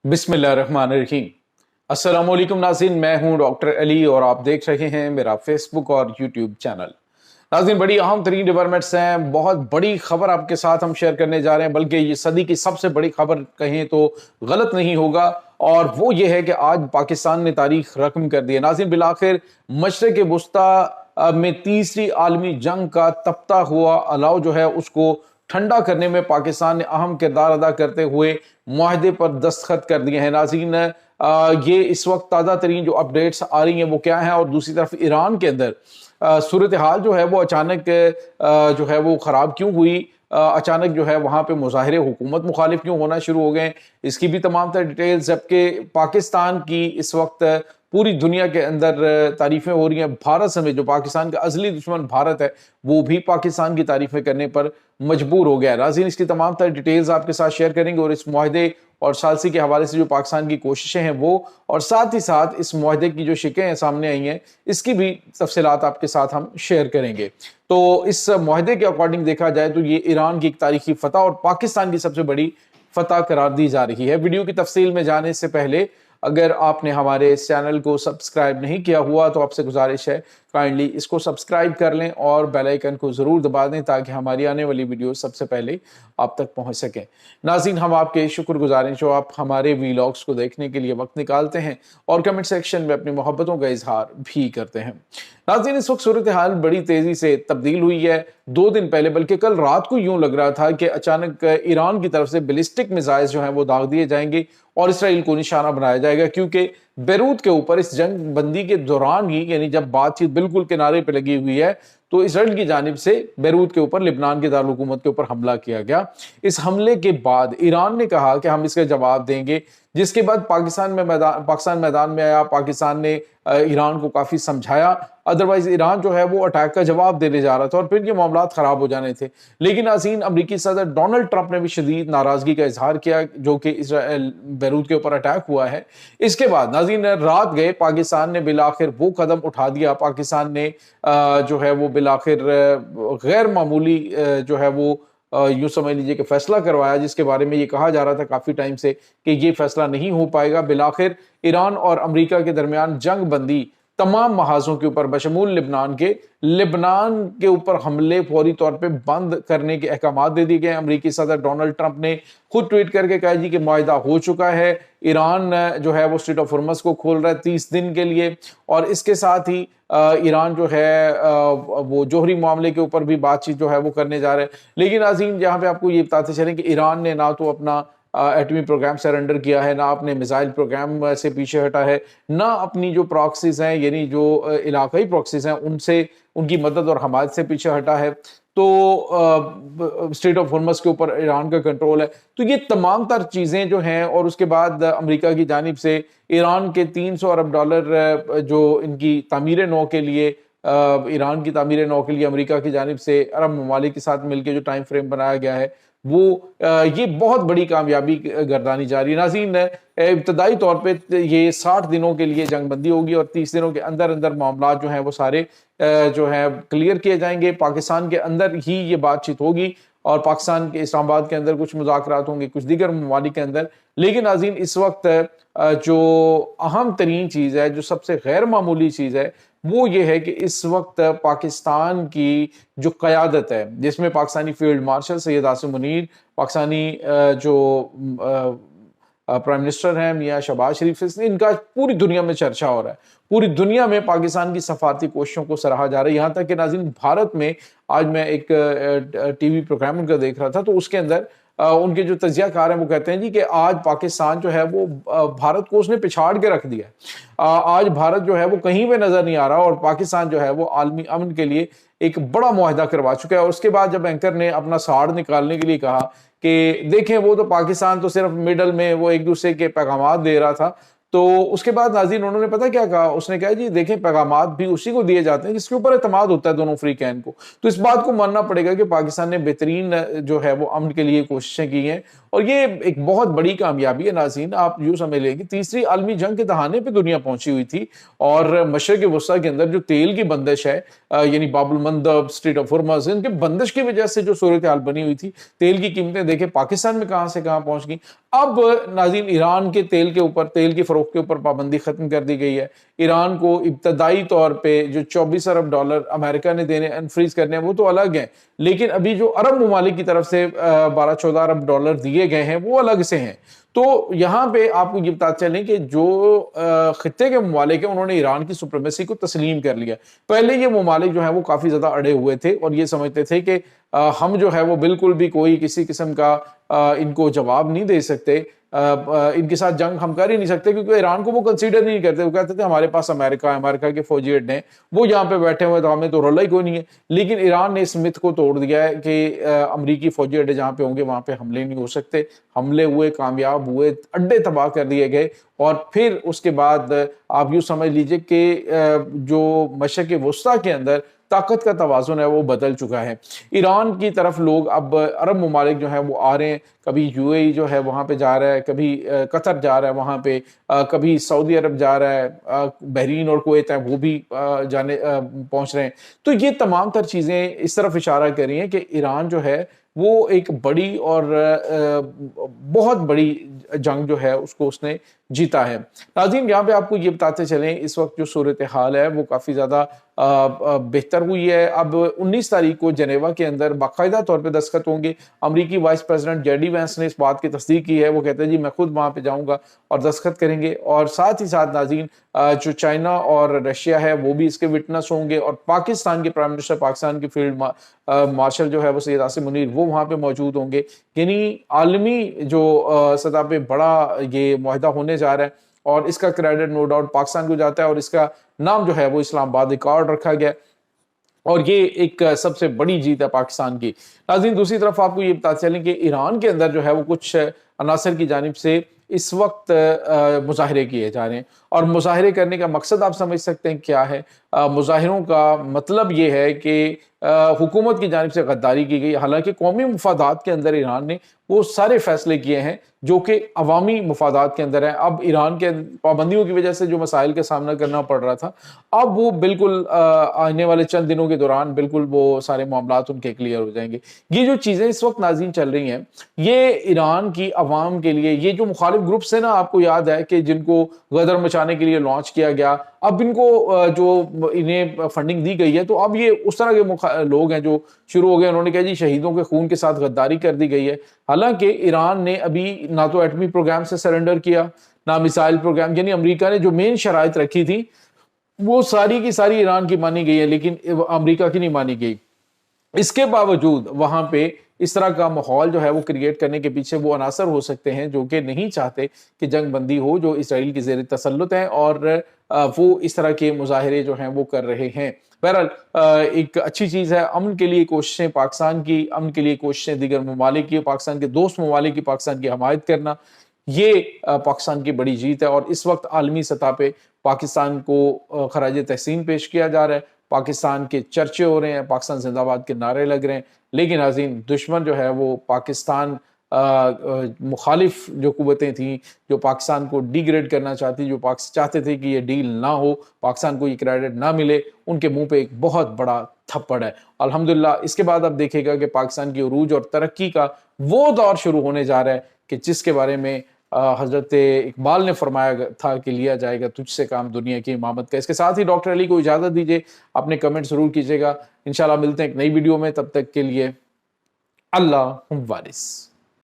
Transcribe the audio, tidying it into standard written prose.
बिस्मिल्लाहिर्रहमानिर्रहीम। अस्सलाम वालेकुम नाज़रीन, मैं हूं डॉक्टर अली और आप देख रहे हैं मेरा फेसबुक और यूट्यूब चैनल। नाज़रीन, बड़ी अहम तरीन डेवलपमेंट्स हैं, बहुत बड़ी खबर आपके साथ हम शेयर करने जा रहे हैं, बल्कि ये सदी की सबसे बड़ी खबर कहें तो गलत नहीं होगा। और वो ये है कि आज पाकिस्तान ने तारीख रकम कर दी है। नाज़रीन, बिलाखिर मशरिक़ वुस्ता में तीसरी आलमी जंग का तपता हुआ अलाव जो है उसको ठंडा करने में पाकिस्तान ने अहम किरदार अदा करते हुए मुआहदे पर दस्तखत कर दिए हैं। नाज़रीन, ये इस वक्त ताज़ा तरीन जो अपडेट्स आ रही हैं वो क्या है, और दूसरी तरफ ईरान के अंदर सूरत हाल जो है वो अचानक जो है वो ख़राब क्यों हुई, अचानक जो है वहाँ पे मुजाहिरे हुकूमत मुखालिफ क्यों होना शुरू हो गए, इसकी भी तमाम तर डिटेल्स। जबकि पाकिस्तान की इस वक्त पूरी दुनिया के अंदर तारीफें हो रही हैं। भारत समेत जो पाकिस्तान का असली दुश्मन भारत है वो भी पाकिस्तान की तारीफें करने पर मजबूर हो गया है। नाज़रीन, इसकी तमाम तर डिटेल्स आपके साथ शेयर करेंगे और इस मुआहदे और सालसी के हवाले से जो पाकिस्तान की कोशिशें हैं वो, और साथ ही साथ इस मुआहदे की जो शिकें सामने आई हैं इसकी भी तफसीलात आपके साथ हम शेयर करेंगे। तो इस मुआहदे के अकॉर्डिंग देखा जाए तो ये ईरान की एक तारीखी फतह और पाकिस्तान की सबसे बड़ी फतह करार दी जा रही है। वीडियो की तफसील में जाने से पहले अगर आपने हमारे इस चैनल को सब्सक्राइब नहीं किया हुआ तो आपसे गुजारिश है काइंडली इसको सब्सक्राइब कर लें और बेल आइकन को ज़रूर दबा दें ताकि हमारी आने वाली वीडियो सबसे पहले आप तक पहुंच सकें। नाज़रीन, हम आपके शुक्रगुजार हैं जो आप हमारे वीलॉग्स को देखने के लिए वक्त निकालते हैं और कमेंट सेक्शन में अपनी मोहब्बतों का इजहार भी करते हैं। नाज़रीन, इस वक्त सूरत हाल बड़ी तेज़ी से तब्दील हुई है। 2 दिन पहले बल्कि कल रात को यूं लग रहा था कि अचानक ईरान की तरफ से बैलिस्टिक मिसाइल जो हैं वो दाग दिए जाएंगे और इसराइल को निशाना बनाया जाएगा, क्योंकि बेरूत के ऊपर इस जंग बंदी के दौरान ही, यानी जब बातचीत बिल्कुल किनारे पे लगी हुई है, तो इसराइल की जानिब से बेरूत के ऊपर लिबनान के दारुल हुकूमत के ऊपर हमला किया गया। इस हमले के बाद ईरान ने कहा कि हम इसका जवाब देंगे, जिसके बाद पाकिस्तान मैदान में आया। पाकिस्तान ने ईरान को काफ़ी समझाया, अदरवाइज ईरान जो है वो अटैक का जवाब देने जा रहा था और फिर ये मामला ख़राब हो जाने थे। लेकिन नाज़रीन, अमरीकी सदर डोनाल्ड ट्रंप ने भी शदीद नाराज़गी का इजहार किया जो कि बेरूत के ऊपर अटैक हुआ है। इसके बाद नाज़रीन रात गए, पाकिस्तान ने बिलाखिर वो कदम उठा दिया। पाकिस्तान ने जो है वो बिलाखिर गैर मामूली जो है वो यूँ समझ लीजिए कि फैसला करवाया, जिसके बारे में ये कहा जा रहा था काफ़ी टाइम से कि ये फैसला नहीं हो पाएगा। बिलाखिर ईरान और अमेरिका के दरमियान जंग बंदी तमाम महाजों के ऊपर बशमूल लिबनान के ऊपर हमले फौरी तौर पे बंद करने के अहकाम दे दिए गए। अमेरिकी सदर डोनाल्ड ट्रंप ने खुद ट्वीट करके कहा जी कि मुआहिदा हो चुका है। ईरान जो है वो स्ट्रेट ऑफ हॉर्मज़ को खोल रहा है 30 दिन के लिए, और इसके साथ ही ईरान जो है वो जोहरी मामले के ऊपर भी बातचीत जो है वो करने जा रहे हैं। लेकिन नाज़रीन, जहाँ पे आपको ये बताते चलें कि ईरान ने ना तो अपना एटमी प्रोग्राम सरेंडर किया है, ना अपने मिसाइल प्रोग्राम से पीछे हटा है, ना अपनी जो प्रॉक्सीज हैं यानी जो इलाकाई प्रॉक्सीज हैं उनसे उनकी मदद और हमायत से पीछे हटा है। तो स्ट्रेट ऑफ हॉर्मज़ के ऊपर ईरान का कंट्रोल है। तो ये तमाम तर चीज़ें जो हैं, और उसके बाद अमेरिका की जानिब से ईरान के 300 अरब डॉलर जो इनकी तामीर नौ के लिए ईरान की तामीर नौ के लिए अमेरिका की जानिब से अरब ममालिक के साथ मिलकर जो टाइम फ्रेम बनाया गया है वो ये बहुत बड़ी कामयाबी गर्दानी जा रही है। नाज़रीन, इब्तदाई तौर पे ये 60 दिनों के लिए जंग बंदी होगी और 30 दिनों के अंदर अंदर मामला जो हैं वो सारे जो है क्लियर किए जाएंगे। पाकिस्तान के अंदर ही ये बातचीत होगी और पाकिस्तान के इस्लामाबाद के अंदर कुछ मुज़ाकरात होंगे, कुछ दीगर ममालिक के अंदर। लेकिन नाज़रीन, इस वक्त जो अहम तरीन चीज़ है, जो सबसे गैर मामूली चीज़ है, वो ये है कि इस वक्त पाकिस्तान की जो क़यादत है, जिसमें पाकिस्तानी फील्ड मार्शल सैयद आसिम मुनीर, पाकिस्तानी जो प्राइम मिनिस्टर हैं मियाँ शहबाज शरीफ, इनका पूरी दुनिया में चर्चा हो रहा है। पूरी दुनिया में पाकिस्तान की सफारती कोशिशों को सराहा जा रहा है। यहाँ तक कि नाज़रीन, भारत में आज मैं एक टीवी प्रोग्राम उनका देख रहा था, तो उसके अंदर उनके जो तजियाकार हैं वो कहते हैं जी कि आज पाकिस्तान जो है वो भारत को उसने पिछाड़ के रख दिया। आज भारत जो है वो कहीं पे नजर नहीं आ रहा और पाकिस्तान जो है वो आलमी अमन के लिए एक बड़ा मुआहदा करवा चुका है। और उसके बाद जब एंकर ने अपना साड़ निकालने के लिए कहा कि देखें वो तो पाकिस्तान तो सिर्फ मिडल में वो एक दूसरे के पैगाम दे रहा था, تو اس کے بعد ناظرین انہوں نے پتہ کیا کہا، اس نے کہا جی دیکھیں پیغامات بھی اسی کو دیے جاتے ہیں جس کے اوپر اعتماد ہوتا ہے دونوں فریقین کو، تو اس بات کو ماننا پڑے گا کہ پاکستان نے بہترین جو ہے وہ امن کے لیے کوششیں کی ہیں، اور یہ ایک بہت بڑی کامیابی ہے ناظرین۔ آپ یوں سمجھ لیں کہ تیسری عالمی جنگ کے دہانے پہ دنیا پہنچی ہوئی تھی، اور مشرق وسطیٰ کے اندر جو تیل کی بندش ہے، یعنی باب المندب، اسٹریٹ آف ہرمز، ان کے بندش کی وجہ سے جو صورتحال بنی ہوئی تھی، تیل کی قیمتیں دیکھیں پاکستان میں کہاں سے کہاں پہنچ گئیں۔ اب ناظرین ایران کے تیل کے اوپر، تیل کی فروخت کے اوپر پابندی ختم کر دی گئی ہے۔ ایران کو ابتدائی طور پہ جو 24 ارب ڈالر امریکہ نے دینے انفریز کرنے ہیں وہ تو الگ ہیں، لیکن ابھی جو عرب ممالک کی طرف سے 12-14 ارب ڈالر دیے گئے ہیں وہ الگ سے ہیں۔ تو یہاں پہ آپ کو یہ بتاتے چلیں کہ جو خطے کے ممالک ہیں انہوں نے ایران کی سپریمیسی کو تسلیم کر لیا۔ پہلے یہ ممالک جو ہیں وہ کافی زیادہ اڑے ہوئے تھے اور یہ سمجھتے تھے کہ ہم جو ہے وہ بالکل بھی کوئی کسی قسم کا ان کو جواب نہیں دے سکتے، ان کے ساتھ جنگ ہم کر ہی نہیں سکتے، کیونکہ ایران کو وہ کنسیڈر نہیں کرتے۔ وہ کہتے تھے ہمارے پاس امریکہ ہے، امریکہ کے فوجی اڈے ہیں، وہ یہاں پہ بیٹھے ہوئے تو ہمیں تو رولا ہی کوئی نہیں ہے۔ لیکن ایران نے اس مت کو توڑ دیا ہے کہ امریکی فوجی اڈے جہاں پہ ہوں گے وہاں پہ حملے نہیں ہو سکتے۔ حملے ہوئے، کامیاب ہوئے، اڈے تباہ کر دیے گئے، اور پھر اس کے بعد آپ یوں سمجھ لیجئے کہ جو مشرق وسطیٰ کے اندر طاقت کا توازن ہے وہ بدل چکا ہے۔ ایران کی طرف لوگ اب عرب ممالک جو ہیں وہ آ رہے ہیں، کبھی یو اے ای جو ہے وہاں پہ جا رہا ہے، کبھی قطر جا رہا ہے وہاں پہ، کبھی سعودی عرب جا رہا ہے، بحرین اور کویت ہیں وہ بھی پہنچ رہے ہیں۔ تو یہ تمام تر چیزیں اس طرف اشارہ کر رہی ہیں کہ ایران جو ہے وہ ایک بڑی اور بہت بڑی جنگ جو ہے اس کو اس نے جیتا ہے۔ ناظرین یہاں پہ آپ کو یہ بتاتے چلیں اس وقت جو صورتحال ہے وہ کافی زیادہ بہتر ہوئی ہے۔ اب 19 تاریخ کو جنیوا کے اندر باقاعدہ طور پہ دستخط ہوں گے۔ امریکی vice president J D Vance نے اس بات کی تصدیق کی ہے، وہ کہتے ہیں جی میں خود وہاں پہ جاؤں گا اور دستخط کریں گے، اور ساتھ ہی ساتھ ناظرین جو چائنا اور رشیا ہے وہ بھی اس کے وٹنس ہوں گے، اور پاکستان کے پرائم منسٹر، پاکستان کے فیلڈ مارشل جو ہے وہ سید عاصم منیر، وہ وہاں پہ موجود ہوں گے۔ یعنی عالمی جو سطح پہ بڑا یہ معاہدہ ہونے جا رہا ہے، اور اس کا کریڈٹ نو ڈاؤٹ پاکستان کو جاتا ہے، اور اس کا نام جو ہے وہ اسلام آباد ایکارڈ رکھا گیا، اور یہ ایک سب سے بڑی جیت ہے پاکستان کی۔ ناظرین دوسری طرف آپ کو یہ بتاتے چلیں کہ ایران کے اندر جو ہے وہ کچھ عناصر کی جانب سے اس وقت مظاہرے کیے جا رہے ہیں، اور مظاہرے کرنے کا مقصد آپ سمجھ سکتے ہیں کیا ہے۔ مظاہروں کا مطلب یہ ہے کہ حکومت کی جانب سے غداری کی گئی، حالانکہ قومی مفادات کے اندر ایران نے وہ سارے فیصلے کیے ہیں جو کہ عوامی مفادات کے اندر ہیں۔ اب ایران کے پابندیوں کی وجہ سے جو مسائل کا سامنا کرنا پڑ رہا تھا، اب وہ بالکل آنے والے چند دنوں کے دوران بالکل وہ سارے معاملات ان کے کلیئر ہو جائیں گے۔ یہ جو چیزیں اس وقت ناظرین چل رہی ہیں، یہ ایران کی عوام کے لیے، یہ جو مخالف گروپس ہیں نا، آپ کو یاد ہے کہ جن کو غدر مچانے کے لیے لانچ کیا گیا، اب ان کو جو انہیں فنڈنگ دی گئی ہے، تو اب یہ اس طرح کے لوگ ہیں جو شروع ہو گئے، انہوں نے کہا جی شہیدوں کے خون کے ساتھ غداری کر دی گئی ہے۔ حالانکہ ایران نے ابھی نہ تو ایٹمی پروگرام سے سرنڈر کیا، نہ میزائل پروگرام، یعنی امریکہ نے جو مین شرائط رکھی تھی وہ ساری کی ساری ایران کی مانی گئی ہے، لیکن امریکہ کی نہیں مانی گئی۔ اس کے باوجود وہاں پہ اس طرح کا ماحول جو ہے وہ کریٹ کرنے کے پیچھے وہ عناصر ہو سکتے ہیں جو کہ نہیں چاہتے کہ جنگ بندی ہو، جو اسرائیل کی زیر تسلط ہیں، اور وہ اس طرح کے مظاہرے جو ہیں وہ کر رہے ہیں۔ بہرحال ایک اچھی چیز ہے، امن کے لیے کوششیں پاکستان کی، امن کے لیے کوششیں دیگر ممالک کی، پاکستان کے دوست ممالک کی پاکستان کی حمایت کرنا، یہ پاکستان کی بڑی جیت ہے، اور اس وقت عالمی سطح پہ پاکستان کو خراج تحسین پیش کیا جا رہا ہے، پاکستان کے چرچے ہو رہے ہیں، پاکستان زندہ باد کے نعرے لگ رہے ہیں۔ لیکن عظیم دشمن جو ہے وہ پاکستان مخالف جو قوتیں تھیں، جو پاکستان کو ڈی گریڈ کرنا چاہتی، جو چاہتے تھے کہ یہ ڈیل نہ ہو، پاکستان کو یہ کریڈٹ نہ ملے، ان کے منہ پہ ایک بہت بڑا تھپڑ ہے۔ الحمدللہ اس کے بعد اب دیکھے گا کہ پاکستان کی عروج اور ترقی کا وہ دور شروع ہونے جا رہا ہے کہ جس کے بارے میں حضرت اقبال نے فرمایا تھا کہ لیا جائے گا تجھ سے کام دنیا کی امامت کا۔ اس کے ساتھ ہی ڈاکٹر علی کو اجازت دیجیے، اپنے کمنٹ ضرور کیجیے گا، انشاءاللہ ملتے ہیں ایک نئی ویڈیو میں، تب تک کے لیے اللہ وارث۔